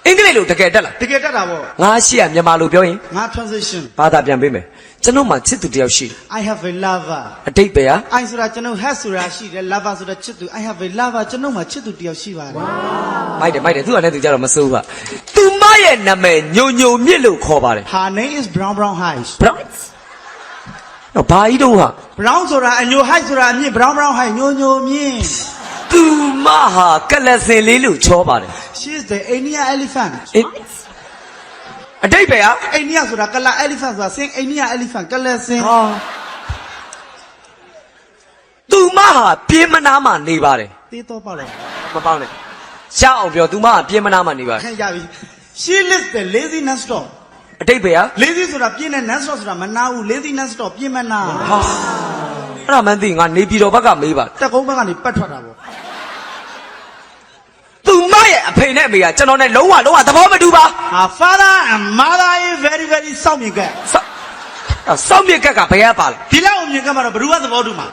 အင်္ဂလိပ်လိုတကယ်တက်လား တကယ်တက်တာဗော ငါရှိရမြန်မာလိုပြောရင် ငါ transition ဘာသာပြန်ပေးမယ်ကျွန်တော်မှချစ်သူတယောက်ရှိတယ် I have a lover အတိတ်ပဲဟာ I ဆိုတာကျွန်တော် has ဆိုတာရှိတယ် lover ဆိုတာချစ်သူ I have a lover ကျွန်တော်မှချစ်သူတယောက်ရှိပါတယ်မိုက်တယ်သူကလည်းသူကြတော့မစိုးဘူးသူမရဲ့နာမည်ညိုညိုမြစ်လို့ခေါ်ပါတယ် Her name is Brown Brown Heights Brown ဘာကြီးတော့ဟာ Brown ဆိုတာအညို Heights ဆိုတာအမြင့် Brown Brown Heights ညိုညိုမြင့် သူမဟာကလစင်လေးလို့ချောပါတယ် She is the India elephant အတိတ်ပဲဟာ India ဆိုတာကလာ elephant ဆိုတာ sing India elephant ကလစင် ဟာသူမဟာပြင်းမနာမှနေပါတယ် တေးတော့ပေါ့လေ မပေါက်နဲ့ရှောက်အောင်ပြောသူမဟာပြင်းမနာမှနေပါတယ် ရပြီ She lives the lazy non stop အတိတ်ပဲဟာ lazy ဆိုတာပြင်းတဲ့ non stop ဆိုတာမနာဘူး lazy non stop ပြင်းမနာ ဟာအဲ့ဒါမှန်းသိငါနေပြည်တော်ဘက်ကမေးပါ တက်ကုန်းဘက်ကနေပတ်ထွက်တာပေါ့ သူမရဲ့အဖေနဲ့အမေကကျွန်တော်နဲ့လုံးဝသဘောမတူပါ Her father and mother is very very စောင့်မြင်ကဲ စောင့်မြစ်ကဘယ်ကပါလဲ ဒီလောက်မြင်ကဲမှာတော့ဘယ်သူကသဘောတူမှာ